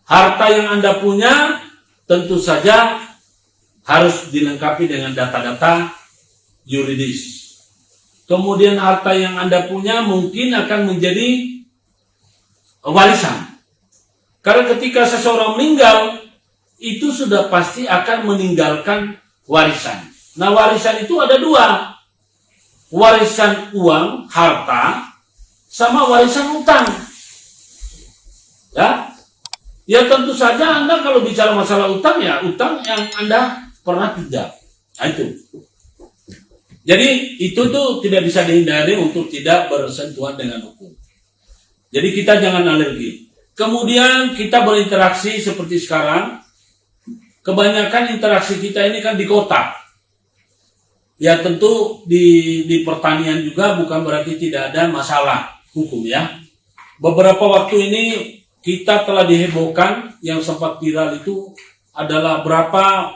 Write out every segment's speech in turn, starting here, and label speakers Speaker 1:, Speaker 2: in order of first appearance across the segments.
Speaker 1: Harta yang Anda punya tentu saja harus dilengkapi dengan data-data yuridis. Kemudian harta yang Anda punya mungkin akan menjadi warisan. Karena ketika seseorang meninggal, itu sudah pasti akan meninggalkan warisan. Nah, warisan itu ada dua. Warisan uang, harta, sama warisan utang. Ya tentu saja Anda kalau bicara masalah utang, ya utang yang Anda pernah tidak. Nah, itu. Jadi itu tuh tidak bisa dihindari untuk tidak bersentuhan dengan hukum. Jadi kita jangan alergi. Kemudian kita berinteraksi seperti sekarang. Kebanyakan interaksi kita ini kan di kota. Ya tentu di pertanian juga bukan berarti tidak ada masalah hukum ya. Beberapa waktu ini kita telah dihebohkan, yang sempat viral itu adalah berapa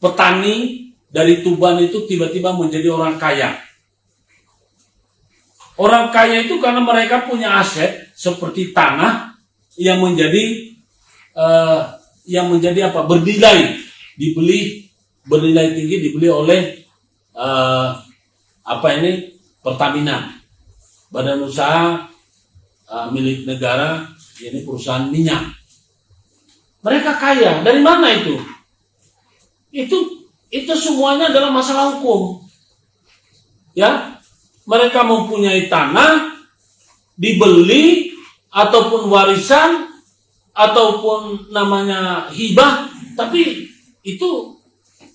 Speaker 1: petani dari Tuban itu tiba-tiba menjadi orang kaya. Orang kaya itu karena mereka punya aset seperti tanah yang menjadi bernilai, bernilai tinggi, dibeli oleh Pertamina, badan usaha milik negara, ini perusahaan minyak. Mereka kaya. Dari mana itu? Itu semuanya adalah masalah hukum. Ya, mereka mempunyai tanah, dibeli ataupun warisan ataupun namanya hibah, tapi itu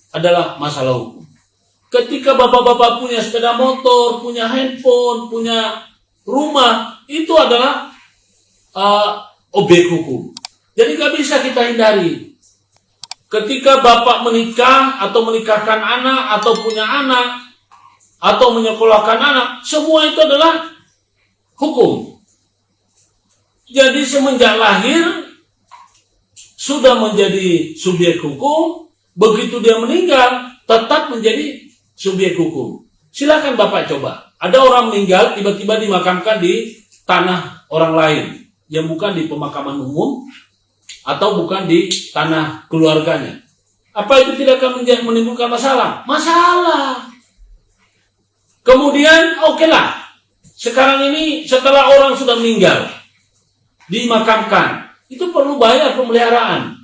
Speaker 1: adalah masalah hukum. Ketika bapak-bapak punya sepeda motor, punya handphone, punya rumah, itu adalah objek hukum. Jadi gak bisa kita hindari. Ketika bapak menikah atau menikahkan anak atau punya anak atau menyekolahkan anak, semua itu adalah hukum. Jadi semenjak lahir sudah menjadi subjek hukum, begitu dia meninggal tetap menjadi subjek hukum. Silakan bapak coba. Ada orang meninggal tiba-tiba dimakamkan di tanah orang lain, yang bukan di pemakaman umum atau bukan di tanah keluarganya. Apa itu tidak akan menimbulkan masalah? Masalah. Kemudian okelah. Sekarang ini setelah orang sudah meninggal, dimakamkan, itu perlu bayar pemeliharaan.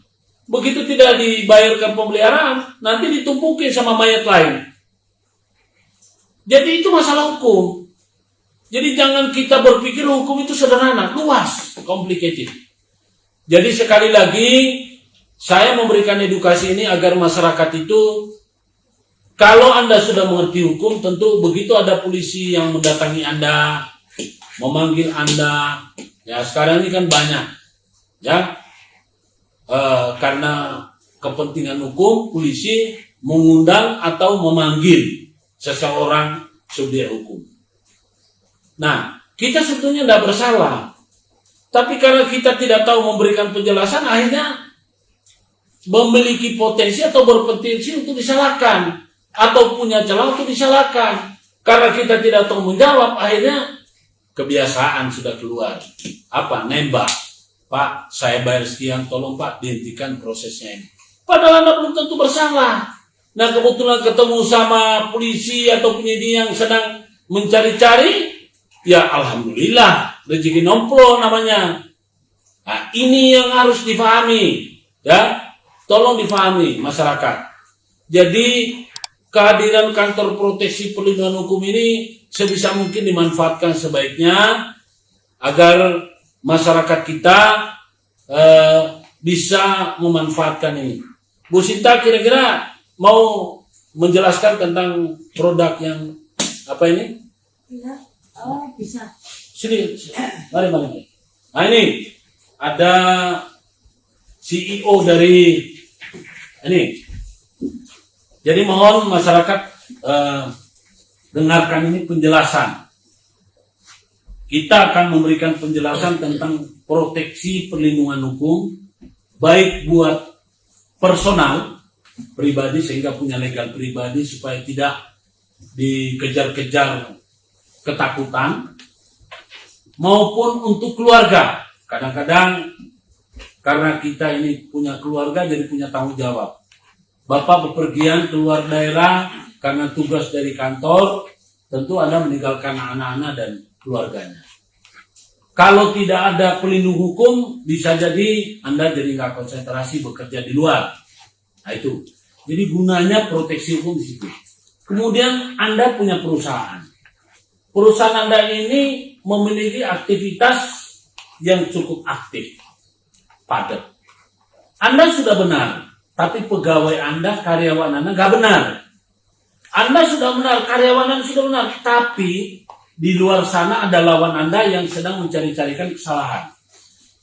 Speaker 1: Begitu tidak dibayarkan pemeliharaan, nanti ditumpukin sama mayat lain. Jadi itu masalah hukum. Jadi jangan kita berpikir hukum itu sederhana, luas, complicated. Jadi sekali lagi saya memberikan edukasi ini agar masyarakat itu, kalau Anda sudah mengerti hukum, tentu begitu ada polisi yang mendatangi Anda, memanggil Anda, ya sekarang ini kan banyak, ya karena kepentingan hukum, polisi mengundang atau memanggil seseorang subjek hukum. Nah, kita sebetulnya tidak bersalah. Tapi karena kita tidak tahu memberikan penjelasan, akhirnya memiliki potensi atau berpotensi untuk disalahkan. Atau punya celah untuk disalahkan. Karena kita tidak tahu menjawab, akhirnya kebiasaan sudah keluar. Apa? Nembak. Pak, saya bayar sekian, tolong Pak, dihentikan prosesnya ini. Padahal Anda belum tentu bersalah. Nah, kebetulan ketemu sama polisi atau penyidik yang sedang mencari-cari, ya alhamdulillah, rezeki nomplo namanya. Nah, ini yang harus difahami, ya. Tolong difahami masyarakat. Jadi kehadiran kantor proteksi perlindungan hukum ini sebisa mungkin dimanfaatkan sebaiknya agar masyarakat kita bisa memanfaatkan ini. Bu Sinta kira-kira mau menjelaskan tentang produk yang apa ini?
Speaker 2: Iya. Oh, bisa.
Speaker 1: Sini. Mari. Nah ini ada CEO dari ini. Jadi mohon masyarakat dengarkan ini penjelasan. Kita akan memberikan penjelasan tentang proteksi perlindungan hukum, baik buat personal pribadi sehingga punya legal pribadi supaya tidak dikejar-kejar ketakutan, maupun untuk keluarga. Kadang-kadang Karena kita ini punya keluarga, jadi punya tanggung jawab. Bapak bepergian keluar daerah karena tugas dari kantor, tentu Anda meninggalkan anak-anak dan keluarganya. Kalau tidak ada pelindung hukum, bisa jadi Anda jadi nggak konsentrasi bekerja di luar. Nah itu. Jadi gunanya proteksi hukum di situ. Kemudian Anda punya perusahaan. Perusahaan Anda ini memiliki aktivitas yang cukup aktif, padat. Anda sudah benar, tapi pegawai Anda, karyawan Anda nggak benar. Anda sudah benar, karyawan Anda sudah benar, tapi di luar sana ada lawan Anda yang sedang mencari-carikan kesalahan.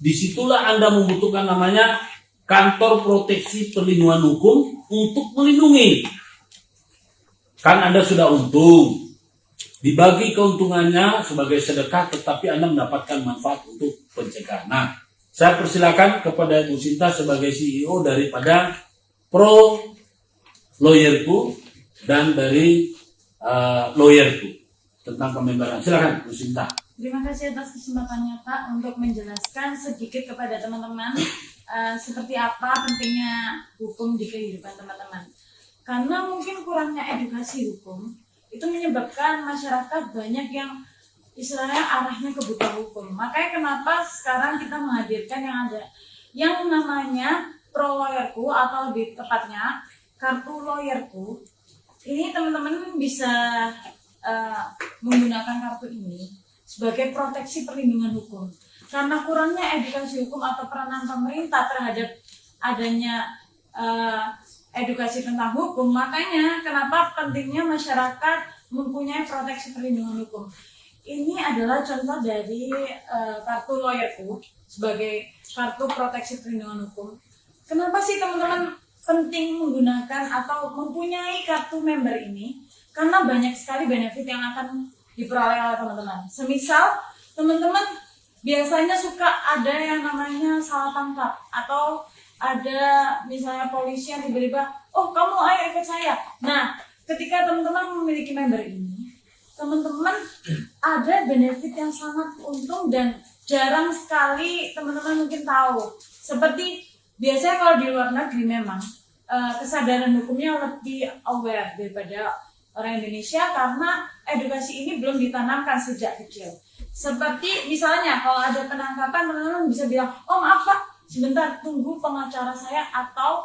Speaker 1: Disitulah Anda membutuhkan namanya kantor proteksi perlindungan hukum untuk melindungi. Kan Anda sudah untung, dibagi keuntungannya sebagai sedekah, tetapi Anda mendapatkan manfaat untuk pencegahan. Nah, saya persilakan kepada Bu Sinta sebagai CEO daripada Pro Lawyerku dan dari Lawyerku tentang pemembaran. Silakan Bu Sinta.
Speaker 2: Terima kasih atas kesempatannya Pak untuk menjelaskan sedikit kepada teman-teman seperti apa pentingnya hukum di kehidupan teman-teman. Karena mungkin kurangnya edukasi hukum itu menyebabkan masyarakat banyak yang istilahnya arahnya ke buta hukum. Makanya kenapa sekarang kita menghadirkan yang ada yang namanya Pro Lawyerku atau lebih tepatnya Kartu Lawyerku. Ini teman-teman bisa menggunakan kartu ini sebagai proteksi perlindungan hukum. Karena kurangnya edukasi hukum atau peranan pemerintah terhadap adanya edukasi tentang hukum, makanya kenapa pentingnya masyarakat mempunyai proteksi perlindungan hukum. Ini adalah contoh dari kartu Lawyerku sebagai kartu proteksi perlindungan hukum. Kenapa sih teman-teman penting menggunakan atau mempunyai kartu member ini? Karena banyak sekali benefit yang akan diperoleh oleh teman-teman. Semisal teman-teman biasanya suka ada yang namanya salah tangkap atau ada misalnya polisi yang tiba-tiba, oh kamu ayo ikut saya. Nah, ketika teman-teman memiliki member ini, teman-teman ada benefit yang sangat untung dan jarang sekali teman-teman mungkin tahu. Seperti biasanya kalau di luar negeri memang kesadaran hukumnya lebih aware daripada orang Indonesia karena edukasi ini belum ditanamkan sejak kecil. Seperti misalnya kalau ada penangkapan, teman-teman bisa bilang, oh maaf Pak, sebentar tunggu pengacara saya atau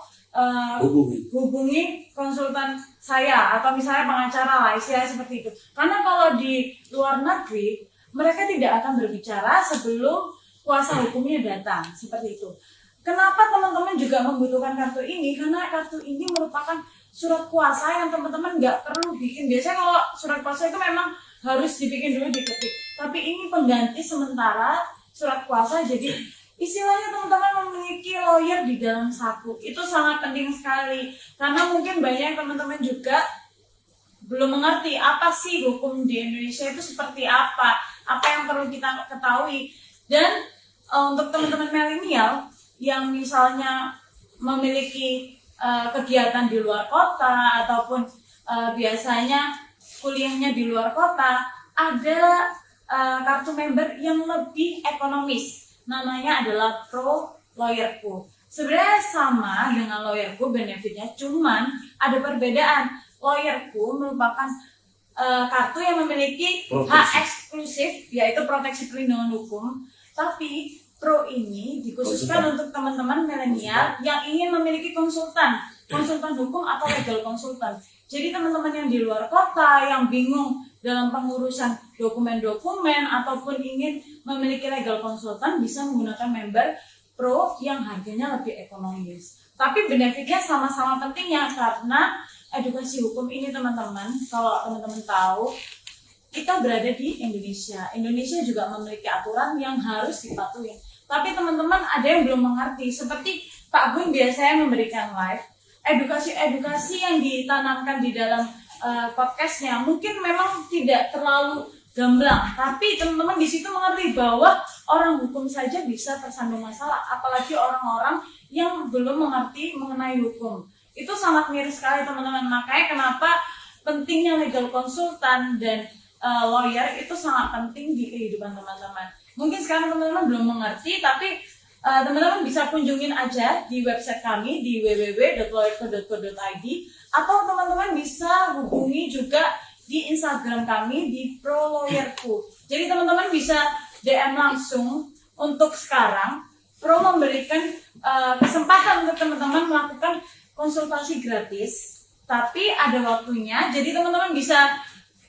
Speaker 2: hubungi konsultan saya atau misalnya pengacara lah, istilahnya seperti itu. Karena kalau di luar negeri mereka tidak akan berbicara sebelum kuasa hukumnya datang, seperti itu. Kenapa teman-teman juga membutuhkan kartu ini? Karena kartu ini merupakan surat kuasa yang teman-teman nggak perlu bikin. Biasanya kalau surat kuasa itu memang harus dibikin dulu, diketik. Tapi ini pengganti sementara surat kuasa, jadi istilahnya teman-teman memiliki lawyer di dalam satu. Itu sangat penting sekali. Karena mungkin banyak teman-teman juga belum mengerti apa sih hukum di Indonesia itu seperti apa yang perlu kita ketahui. Dan untuk teman-teman milenial yang misalnya memiliki kegiatan di luar kota ataupun biasanya kuliahnya di luar kota, ada kartu member yang lebih ekonomis. Namanya adalah Pro Lawyerku. Sebenarnya sama dengan Lawyerku benefitnya, cuman ada perbedaan. Lawyerku merupakan kartu yang memiliki hak eksklusif, yaitu proteksi perlindungan hukum. Tapi Pro ini dikhususkan untuk teman-teman milenial yang ingin memiliki konsultan hukum atau legal konsultan. Jadi teman-teman yang di luar kota yang bingung dalam pengurusan dokumen-dokumen ataupun ingin memiliki legal konsultan bisa menggunakan member Pro yang harganya lebih ekonomis. Tapi benefitnya sama-sama pentingnya karena edukasi hukum ini teman-teman, kalau teman-teman tahu, kita berada di Indonesia. Indonesia juga memiliki aturan yang harus dipatuhi. Tapi teman-teman ada yang belum mengerti. Seperti Pak Gun biasanya memberikan live, edukasi yang ditanamkan di dalam podcastnya mungkin memang tidak terlalu gamblang. Tapi teman-teman di situ mengerti bahwa orang hukum saja bisa tersandung masalah, apalagi orang-orang yang belum mengerti mengenai hukum. Itu sangat miris sekali teman-teman. Makanya kenapa pentingnya legal konsultan dan lawyer itu sangat penting di kehidupan teman-teman. Mungkin sekarang teman-teman belum mengerti, tapi teman-teman bisa kunjungin aja di website kami di www.lawyerco.co.id, atau teman-teman bisa hubungi juga di Instagram kami di @prolawyerku. Jadi teman-teman bisa DM langsung. Untuk sekarang Pro memberikan kesempatan untuk teman-teman melakukan konsultasi gratis, tapi ada waktunya. Jadi teman-teman bisa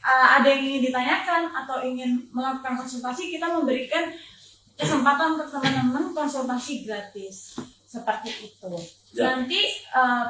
Speaker 2: ada yang ingin ditanyakan atau ingin melakukan konsultasi, kita memberikan kesempatan untuk teman-teman konsultasi gratis seperti itu.
Speaker 1: Ya.
Speaker 2: Nanti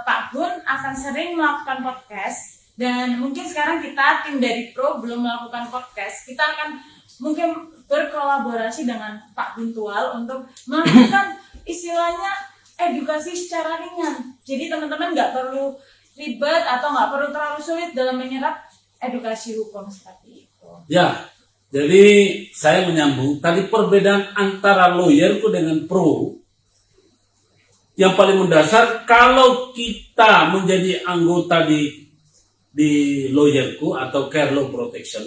Speaker 2: Pak Gun akan sering melakukan podcast, dan mungkin sekarang kita tim dari Pro belum melakukan podcast. Kita akan mungkin berkolaborasi dengan Pak Guntual untuk melakukan istilahnya edukasi secara ringan. Jadi teman-teman nggak perlu ribet atau nggak perlu terlalu sulit dalam menyerap edukasi hukum seperti itu.
Speaker 1: Ya, jadi saya menyambung tadi perbedaan antara lawyerku dengan pro. Yang paling mendasar, kalau kita menjadi anggota di lawyerku atau care law protection,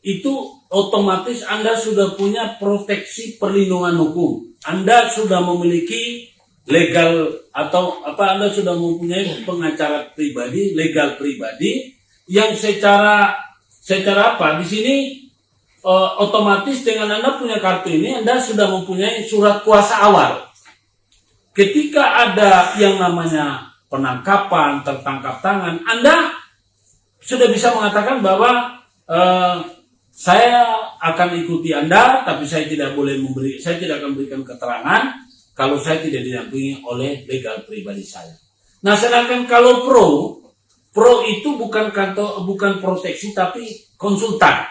Speaker 1: itu otomatis Anda sudah punya proteksi perlindungan hukum. Anda sudah memiliki legal atau Anda sudah mempunyai pengacara pribadi, legal pribadi yang secara apa? Di sini otomatis dengan Anda punya kartu ini, Anda sudah mempunyai surat kuasa awal. Ketika ada yang namanya penangkapan, tertangkap tangan, Anda sudah bisa mengatakan bahwa saya akan ikuti Anda, tapi saya tidak akan memberikan keterangan kalau saya tidak didampingi oleh legal pribadi saya. Nah, sedangkan kalau pro itu bukan proteksi tapi konsultan.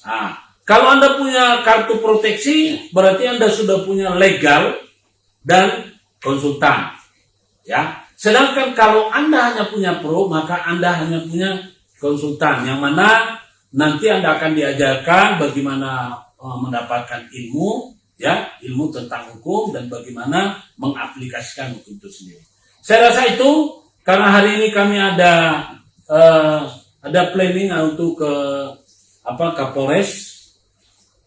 Speaker 1: Nah, kalau Anda punya kartu proteksi, berarti Anda sudah punya legal dan konsultan. Ya. Sedangkan kalau Anda hanya punya pro, maka Anda hanya punya konsultan, yang mana nanti Anda akan diajarkan bagaimana mendapatkan ilmu, ya, ilmu tentang hukum dan bagaimana mengaplikasikan hukum itu sendiri. Saya rasa itu karena hari ini kami ada planning untuk ke Kapolres.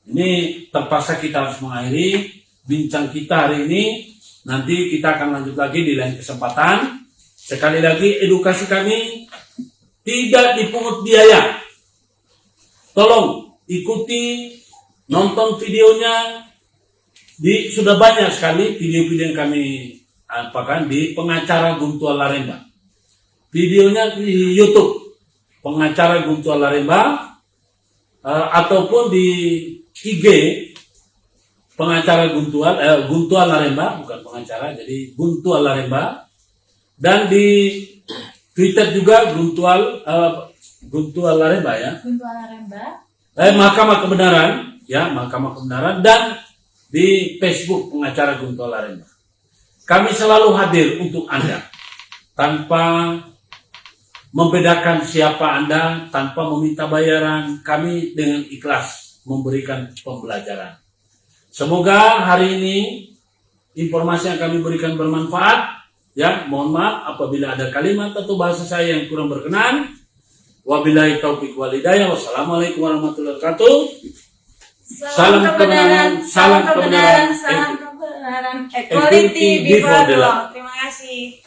Speaker 1: Ini terpaksa kita harus mengakhiri bincang kita hari ini. Nanti kita akan lanjut lagi di lain kesempatan. Sekali lagi, edukasi kami tidak dipungut biaya. Tolong ikuti, nonton videonya. Sudah banyak sekali video-video yang kami di pengacara Guntual Laremba. Videonya di YouTube pengacara Guntual Laremba, ataupun di IG pengacara Guntual Laremba, bukan pengacara, jadi Guntual Laremba, dan di Twitter juga Guntual Laremba, ya.
Speaker 2: Guntual Laremba.
Speaker 1: Mahkamah Kebenaran, ya, Mahkamah Kebenaran, dan di Facebook pengacara Guntual Laremba. Kami selalu hadir untuk Anda tanpa membedakan siapa Anda, tanpa meminta bayaran. Kami dengan ikhlas memberikan pembelajaran. Semoga hari ini informasi yang kami berikan bermanfaat. Ya, mohon maaf apabila ada kalimat atau bahasa saya yang kurang berkenan. Wabillahi taufiq wal hidayah. Wassalamualaikum warahmatullahi wabarakatuh. Salam kebenaran,
Speaker 2: salam kebenaran, equality before the law. Terima kasih.